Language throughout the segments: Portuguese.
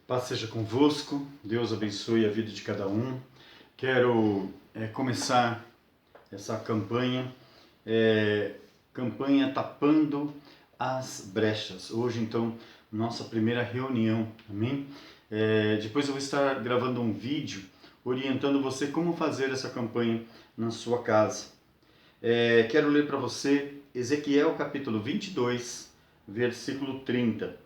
Paz seja convosco, Deus abençoe a vida de cada um. Quero começar essa campanha Tapando as Brechas. Hoje, então, nossa primeira reunião, amém? Depois eu vou estar gravando um vídeo orientando você como fazer essa campanha na sua casa. Quero ler para você Ezequiel capítulo 22, versículo 30.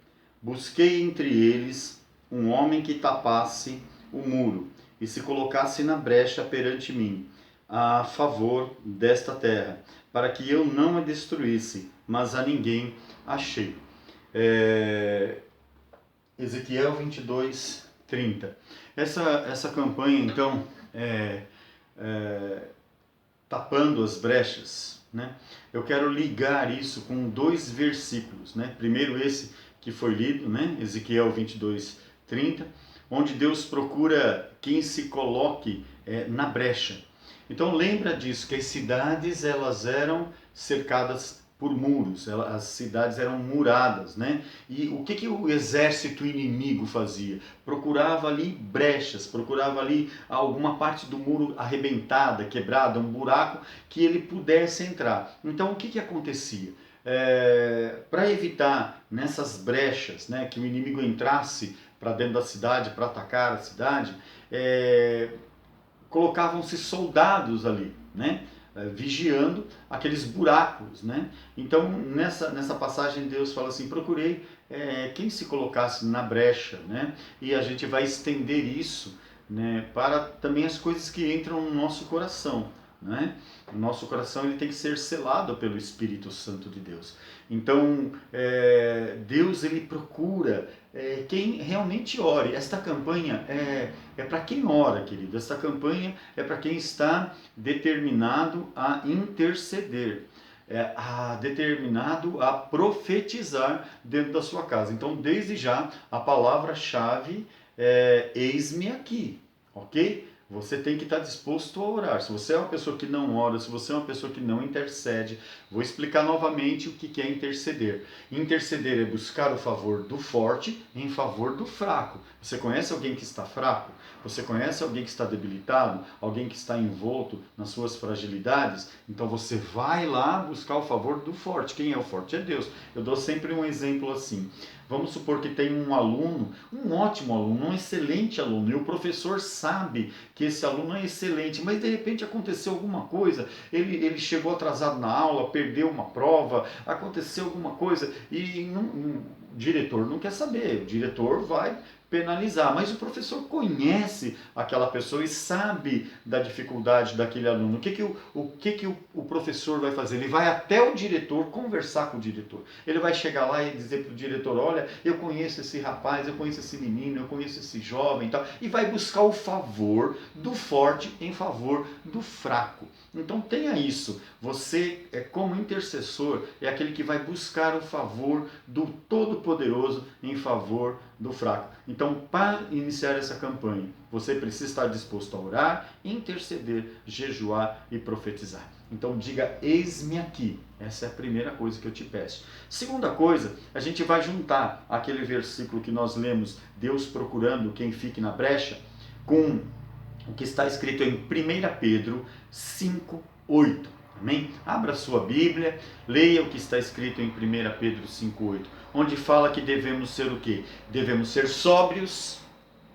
Busquei entre eles um homem que tapasse o muro e se colocasse na brecha perante mim, a favor desta terra, para que eu não a destruísse, mas a ninguém achei. Ezequiel 22, 30. Essa campanha, então, tapando as brechas, né? Eu quero ligar isso com dois versículos, né? Primeiro esse que foi lido, né? Ezequiel 22, 30, onde Deus procura quem se coloque na brecha. Então lembra disso, que as cidades elas eram cercadas por muros, as cidades eram muradas, né? E o que o exército inimigo fazia? Procurava ali brechas, procurava ali alguma parte do muro arrebentada, quebrada, um buraco que ele pudesse entrar. Então o que acontecia? Para evitar nessas brechas, né, que o inimigo entrasse para dentro da cidade, para atacar a cidade, colocavam-se soldados ali, né, vigiando aqueles buracos, né? Então nessa passagem Deus fala assim: procurei quem se colocasse na brecha, né? E a gente vai estender isso, né, para também as coisas que entram no nosso coração, né? O nosso coração ele tem que ser selado pelo Espírito Santo de Deus. Então Deus ele procura quem realmente ore. Esta campanha é para quem ora, querido. Esta campanha é para quem está determinado a interceder, determinado a profetizar dentro da sua casa. Então, desde já, a palavra-chave é eis-me aqui, ok? Você tem que estar disposto a orar. Se você é uma pessoa que não ora, se você é uma pessoa que não intercede, vou explicar novamente o que é interceder. Interceder é buscar o favor do forte em favor do fraco. Você conhece alguém que está fraco? Você conhece alguém que está debilitado? Alguém que está envolto nas suas fragilidades? Então você vai lá buscar o favor do forte. Quem é o forte? É Deus. Eu dou sempre um exemplo assim. Vamos supor que tem um aluno, um ótimo aluno, um excelente aluno, e o professor sabe que esse aluno é excelente, mas de repente aconteceu alguma coisa, ele chegou atrasado na aula, perdeu uma prova, aconteceu alguma coisa, e o diretor não quer saber, o diretor vai penalizar, mas o professor conhece aquela pessoa e sabe da dificuldade daquele aluno. O que o professor vai fazer? Ele vai até o diretor conversar com o diretor. Ele vai chegar lá e dizer para o diretor: olha, eu conheço esse rapaz, eu conheço esse menino, eu conheço esse jovem e tal, e vai buscar o favor do forte em favor do fraco. Então tenha isso. Você, como intercessor, é aquele que vai buscar o favor do Todo-Poderoso em favor do fraco. Então, para iniciar essa campanha, você precisa estar disposto a orar, interceder, jejuar e profetizar. Então diga: eis-me aqui. Essa é a primeira coisa que eu te peço. Segunda coisa, a gente vai juntar aquele versículo que nós lemos, Deus procurando quem fique na brecha, com o que está escrito em 1 Pedro 5:8. Amém? Abra sua Bíblia, leia o que está escrito em 1 Pedro 5:8, onde fala que devemos ser o quê? Devemos ser sóbrios.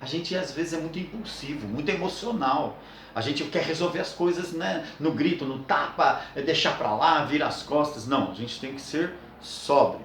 A gente às vezes é muito impulsivo, muito emocional. A gente quer resolver as coisas, né, no grito, no tapa, deixar para lá, virar as costas. Não, a gente tem que ser sóbrio.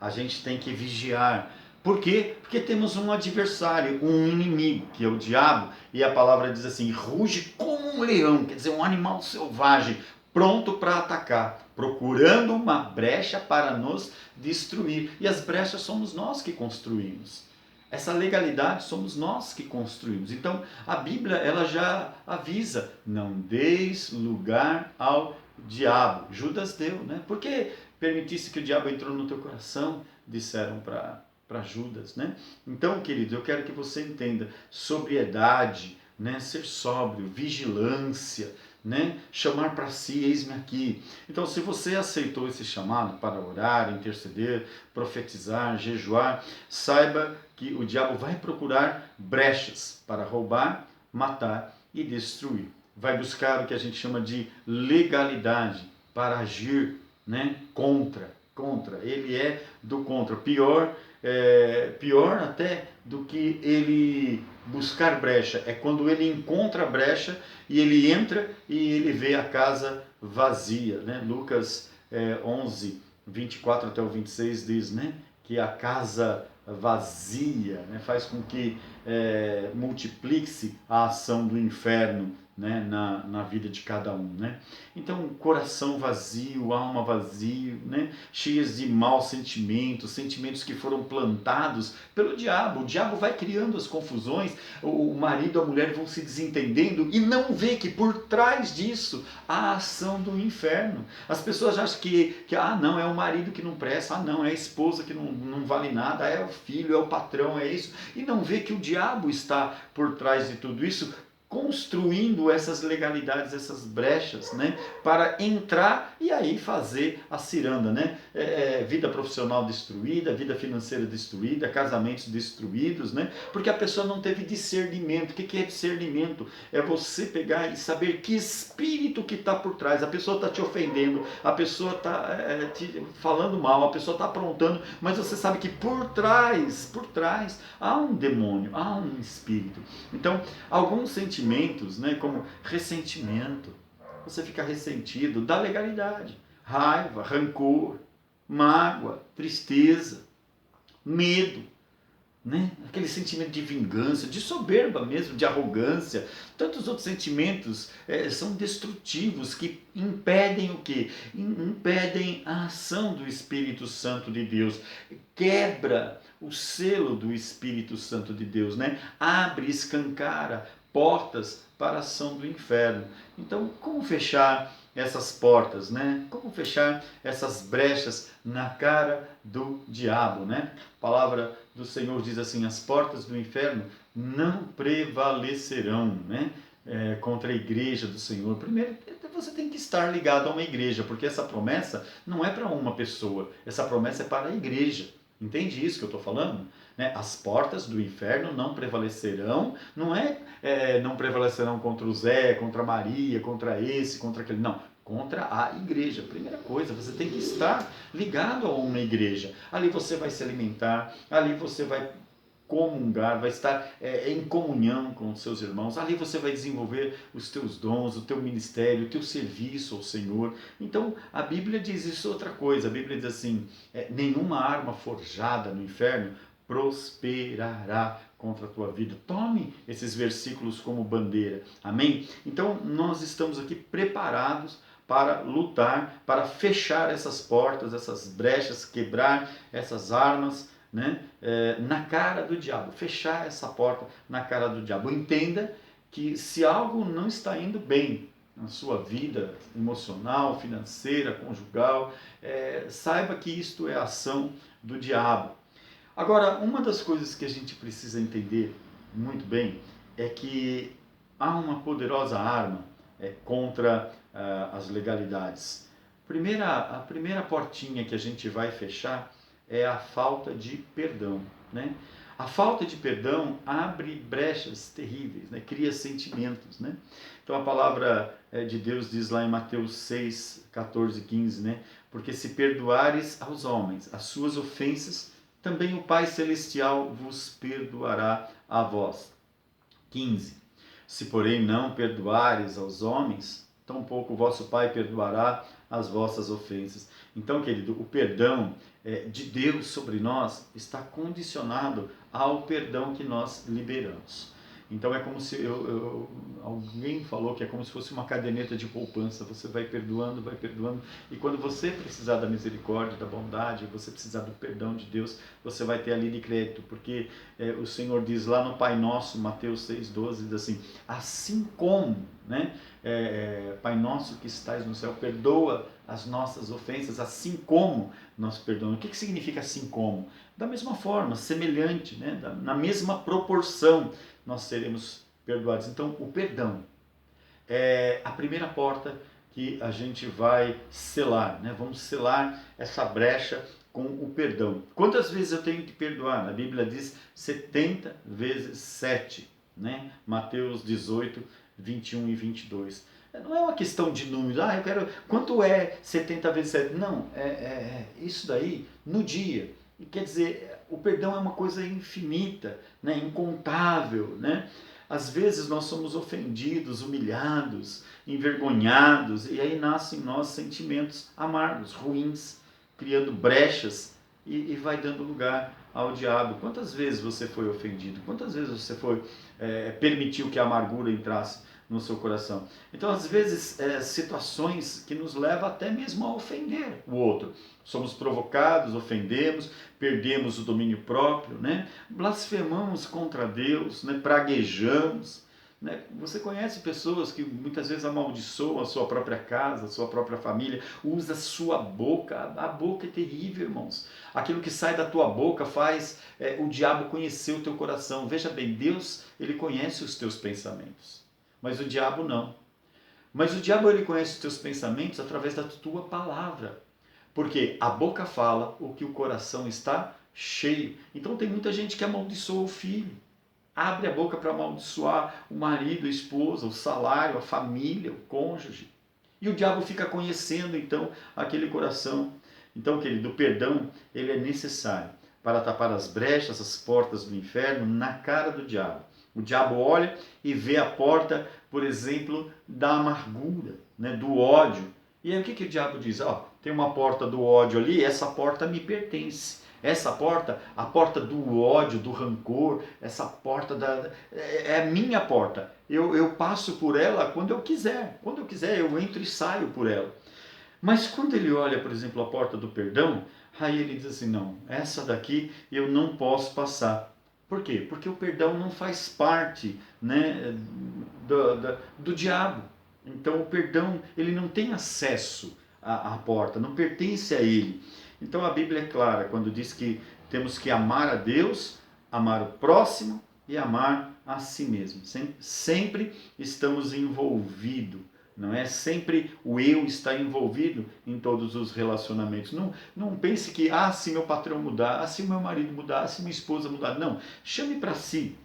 A gente tem que vigiar. Por quê? Porque temos um adversário, um inimigo, que é o diabo, e a palavra diz assim: ruge como um leão, quer dizer, um animal selvagem, pronto para atacar, procurando uma brecha para nos destruir. E as brechas somos nós que construímos. Essa legalidade somos nós que construímos. Então a Bíblia ela já avisa: não deis lugar ao diabo. Judas deu, né? Por que permitisse que o diabo entrou no teu coração? Disseram para Judas, né? Então, queridos, eu quero que você entenda: sobriedade, né? Ser sóbrio, vigilância, né? Chamar para si, eis-me aqui. Então, se você aceitou esse chamado para orar, interceder, profetizar, jejuar, saiba que o diabo vai procurar brechas para roubar, matar e destruir. Vai buscar o que a gente chama de legalidade para agir, né? Contra. Ele é do contra. Pior até do que ele buscar brecha. É quando ele encontra a brecha e ele entra e ele vê a casa vazia, né? Lucas 11, 24 até o 26 diz, né? Que a casa vazia, né? Faz com que multiplique-se a ação do inferno, né, na vida de cada um, né? Então, coração vazio, alma vazio, né, cheias de maus sentimentos, sentimentos que foram plantados pelo diabo. O diabo vai criando as confusões, o marido e a mulher vão se desentendendo e não vê que por trás disso há a ação do inferno. As pessoas acham que não, é o marido que não presta, não, é a esposa que não vale nada, é o filho, é o patrão, é isso. E não vê que o diabo está por trás de tudo isso, construindo essas legalidades, essas brechas, né, para entrar e aí fazer a ciranda, né? Vida profissional destruída, vida financeira destruída, casamentos destruídos, né? Porque a pessoa não teve discernimento. O que é discernimento? É você pegar e saber que espírito que está por trás. A pessoa está te ofendendo, a pessoa está te falando mal, a pessoa está aprontando, mas você sabe que por trás há um demônio, há um espírito. Então, alguns sentimentos, né, como ressentimento, você fica ressentido da legalidade, raiva, rancor, mágoa, tristeza, medo, né? Aquele sentimento de vingança, de soberba mesmo, de arrogância, tantos outros sentimentos são destrutivos, que impedem o quê? Impedem a ação do Espírito Santo de Deus, quebra o selo do Espírito Santo de Deus, né? Abre, escancara portas para a ação do inferno. Então, como fechar essas portas, né? Como fechar essas brechas na cara do diabo, né? A palavra do Senhor diz assim: as portas do inferno não prevalecerão, né? Contra a igreja do Senhor. Primeiro, você tem que estar ligado a uma igreja, porque essa promessa não é para uma pessoa, essa promessa é para a igreja. Entende isso que eu estou falando? Né? As portas do inferno não prevalecerão, não prevalecerão contra o Zé, contra a Maria, contra esse, contra aquele, não, contra a igreja. Primeira coisa, você tem que estar ligado a uma igreja. Ali você vai se alimentar, ali você vai comungar, vai estar em comunhão com os seus irmãos, ali você vai desenvolver os teus dons, o teu ministério, o teu serviço ao Senhor. Então a Bíblia diz isso outra coisa, a Bíblia diz assim, nenhuma arma forjada no inferno prosperará contra a tua vida. Tome esses versículos como bandeira, amém? Então nós estamos aqui preparados para lutar, para fechar essas portas, essas brechas, quebrar essas armas, né, na cara do diabo, fechar essa porta na cara do diabo. Entenda que se algo não está indo bem na sua vida emocional, financeira, conjugal, saiba que isto é a ação do diabo. Agora, uma das coisas que a gente precisa entender muito bem é que há uma poderosa arma contra as legalidades. A primeira portinha que a gente vai fechar é a falta de perdão, né? A falta de perdão abre brechas terríveis, né? Cria sentimentos, né? Então a palavra de Deus diz lá em Mateus 6, 14 e 15, né? Porque se perdoares aos homens as suas ofensas, também o Pai Celestial vos perdoará a vós. 15. Se porém não perdoares aos homens, tampouco o vosso Pai perdoará as vossas ofensas. Então, querido, o perdão de Deus sobre nós está condicionado ao perdão que nós liberamos. Então é como se alguém falou que é como se fosse uma caderneta de poupança. Você vai perdoando, e quando você precisar da misericórdia, da bondade, você precisar do perdão de Deus, você vai ter ali de crédito, porque o Senhor diz lá no Pai Nosso, Mateus 6,12, diz assim, assim como, né, Pai Nosso que estais no céu, perdoa as nossas ofensas, assim como nós perdoamos. O que significa assim como? Da mesma forma, semelhante, né, na mesma proporção, nós seremos perdoados. Então, o perdão é a primeira porta que a gente vai selar, né? Vamos selar essa brecha com o perdão. Quantas vezes eu tenho que perdoar? A Bíblia diz 70 vezes 7, né? Mateus 18, 21 e 22. Não é uma questão de número, eu quero. Quanto é 70 vezes 7? Não, isso daí no dia. E quer dizer, o perdão é uma coisa infinita, né? Incontável, né? Às vezes nós somos ofendidos, humilhados, envergonhados, e aí nascem em nós sentimentos amargos, ruins, criando brechas e vai dando lugar ao diabo. Quantas vezes você foi ofendido? Quantas vezes você permitiu que a amargura entrasse no seu coração? Então, às vezes, situações que nos levam até mesmo a ofender o outro. Somos provocados, ofendemos, perdemos o domínio próprio, né? Blasfemamos contra Deus, né? Praguejamos. Né? Você conhece pessoas que muitas vezes amaldiçoam a sua própria casa, a sua própria família, usa a sua boca. A boca é terrível, irmãos. Aquilo que sai da tua boca faz o diabo conhecer o teu coração. Veja bem, Deus, ele conhece os teus pensamentos, mas o diabo não. Mas o diabo, ele conhece os teus pensamentos através da tua palavra. Porque a boca fala o que o coração está cheio. Então tem muita gente que amaldiçoa o filho. Abre a boca para amaldiçoar o marido, a esposa, o salário, a família, o cônjuge. E o diabo fica conhecendo então aquele coração. Então, querido, o perdão, ele é necessário para tapar as brechas, as portas do inferno na cara do diabo. O diabo olha e vê a porta, por exemplo, da amargura, né, do ódio. E aí o que o diabo diz? Tem uma porta do ódio ali, essa porta me pertence. Essa porta, a porta do ódio, do rancor, essa porta é a minha porta. Eu passo por ela quando eu quiser. Quando eu quiser, eu entro e saio por ela. Mas quando ele olha, por exemplo, a porta do perdão, aí ele diz assim, não, essa daqui eu não posso passar. Por quê? Porque o perdão não faz parte, né, do diabo. Então o perdão, ele não tem acesso à porta, não pertence a ele. Então a Bíblia é clara quando diz que temos que amar a Deus, amar o próximo e amar a si mesmo. Sempre estamos envolvidos, não é? Sempre o eu está envolvido em todos os relacionamentos. Não pense que, se meu patrão mudar, se meu marido mudar, se minha esposa mudar. Não, chame para si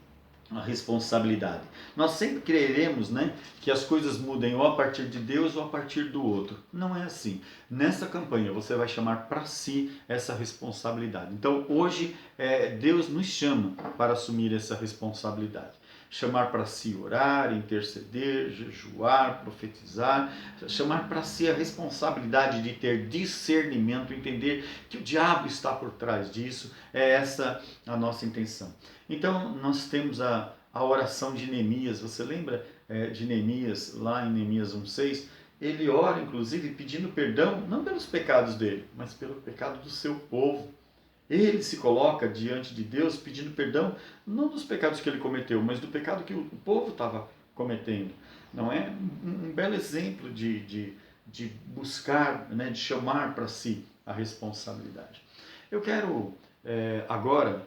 a responsabilidade. Nós sempre creremos, né, que as coisas mudem ou a partir de Deus ou a partir do outro. Não é assim. Nessa campanha você vai chamar para si essa responsabilidade. Então hoje Deus nos chama para assumir essa responsabilidade. Chamar para si orar, interceder, jejuar, profetizar, chamar para si a responsabilidade de ter discernimento, entender que o diabo está por trás disso, é essa a nossa intenção. Então nós temos a oração de Neemias, você lembra de Neemias, lá em Neemias 1,6? Ele ora inclusive pedindo perdão, não pelos pecados dele, mas pelo pecado do seu povo. Ele se coloca diante de Deus pedindo perdão, não dos pecados que ele cometeu, mas do pecado que o povo estava cometendo. Não é um belo exemplo de buscar, né, de chamar para si a responsabilidade. Eu quero agora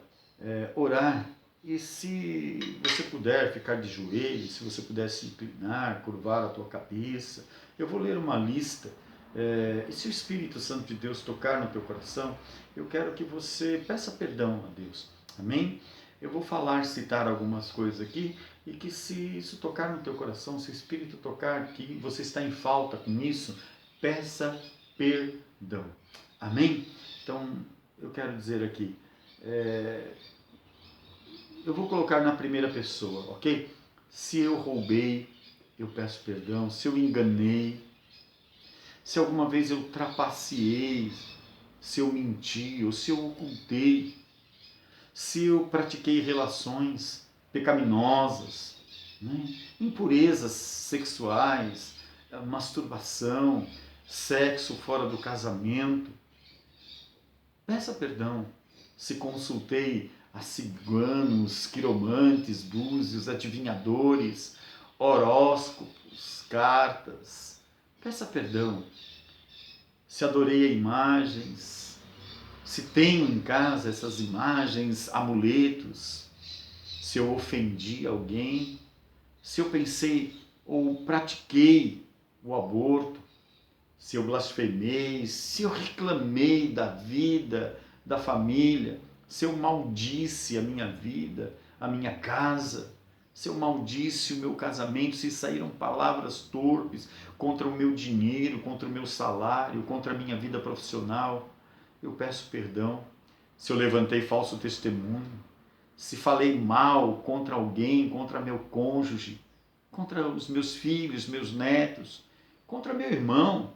orar, e se você puder ficar de joelhos, se você puder se inclinar, curvar a tua cabeça, eu vou ler uma lista. E se o Espírito Santo de Deus tocar no teu coração, eu quero que você peça perdão a Deus. Amém? Eu vou citar algumas coisas aqui, e que se isso tocar no teu coração, se o Espírito tocar, que você está em falta com isso, peça perdão. Amém? Então, eu quero dizer aqui, eu vou colocar na primeira pessoa, ok? Se eu roubei, eu peço perdão. Se eu enganei, se alguma vez eu trapaceei, se eu menti ou se eu ocultei, se eu pratiquei relações pecaminosas, né? Impurezas sexuais, masturbação, sexo fora do casamento, peça perdão. Se consultei a ciganos, quiromantes, búzios, adivinhadores, horóscopos, cartas, peça perdão. Se adorei a imagens, se tenho em casa essas imagens, amuletos, se eu ofendi alguém, se eu pensei ou pratiquei o aborto, se eu blasfemei, se eu reclamei da vida, da família, se eu maldisse a minha vida, a minha casa, se eu maldisse o meu casamento, se saíram palavras torpes contra o meu dinheiro, contra o meu salário, contra a minha vida profissional, eu peço perdão. Se eu levantei falso testemunho, se falei mal contra alguém, contra meu cônjuge, contra os meus filhos, meus netos, contra meu irmão,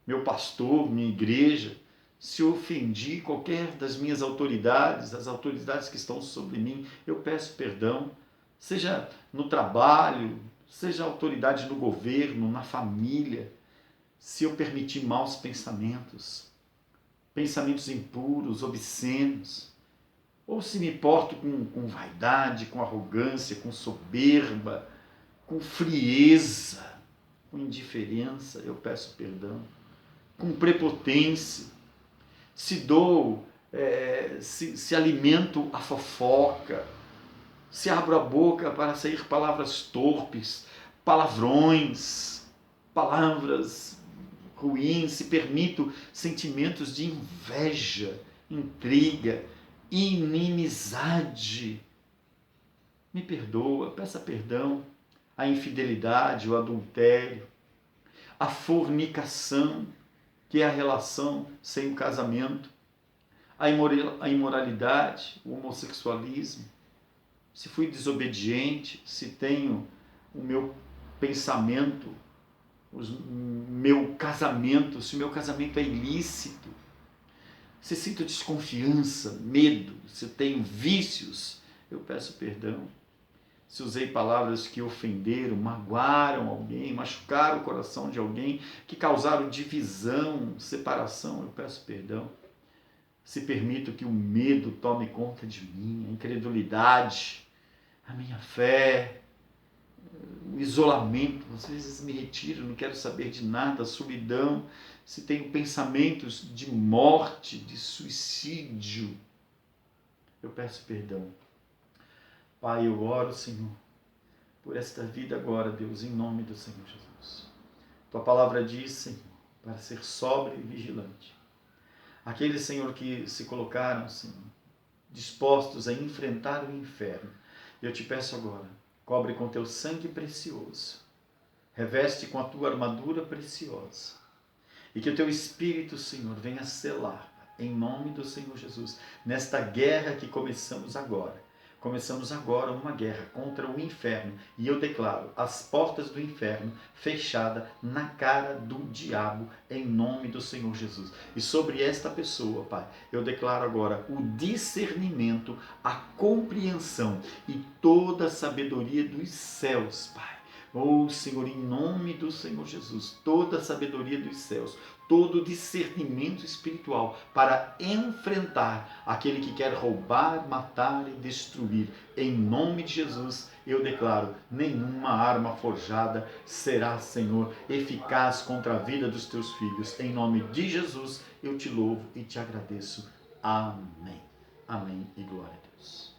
meu pastor, minha igreja, se eu ofendi qualquer das minhas autoridades, as autoridades que estão sobre mim, eu peço perdão, seja no trabalho, seja autoridade no governo, na família, se eu permitir maus pensamentos, pensamentos impuros, obscenos, ou se me porto com vaidade, com arrogância, com soberba, com frieza, com indiferença, eu peço perdão, com prepotência, se dou, se alimento a fofoca, se abro a boca para sair palavras torpes, palavrões, palavras ruins, se permito sentimentos de inveja, intriga, inimizade. Me perdoa, peça perdão. A infidelidade, o adultério, a fornicação, que é a relação sem o casamento, a imoralidade, o homossexualismo, se fui desobediente, se tenho o meu pensamento, meu casamento, se o meu casamento é ilícito, se sinto desconfiança, medo, se tenho vícios, eu peço perdão. Se usei palavras que ofenderam, magoaram alguém, machucaram o coração de alguém, que causaram divisão, separação, eu peço perdão. Se permito que o medo tome conta de mim, a incredulidade, a minha fé, o isolamento, às vezes me retiro, não quero saber de nada, a solidão, se tenho pensamentos de morte, de suicídio, eu peço perdão. Pai, eu oro, Senhor, por esta vida agora, Deus, em nome do Senhor Jesus. Tua palavra diz, Senhor, para ser sóbrio e vigilante. Aqueles, Senhor, que se colocaram, Senhor, dispostos a enfrentar o inferno, eu te peço agora, cobre com teu sangue precioso, reveste com a tua armadura preciosa, e que o teu Espírito, Senhor, venha selar, em nome do Senhor Jesus, nesta guerra que começamos agora. Começamos agora uma guerra contra o inferno, e eu declaro as portas do inferno fechadas na cara do diabo, em nome do Senhor Jesus. E sobre esta pessoa, Pai, eu declaro agora o discernimento, a compreensão e toda a sabedoria dos céus, Pai. Oh, Senhor, em nome do Senhor Jesus, toda a sabedoria dos céus, todo o discernimento espiritual para enfrentar aquele que quer roubar, matar e destruir. Em nome de Jesus, eu declaro, nenhuma arma forjada será, Senhor, eficaz contra a vida dos teus filhos. Em nome de Jesus, eu te louvo e te agradeço. Amém. Amém e glória a Deus.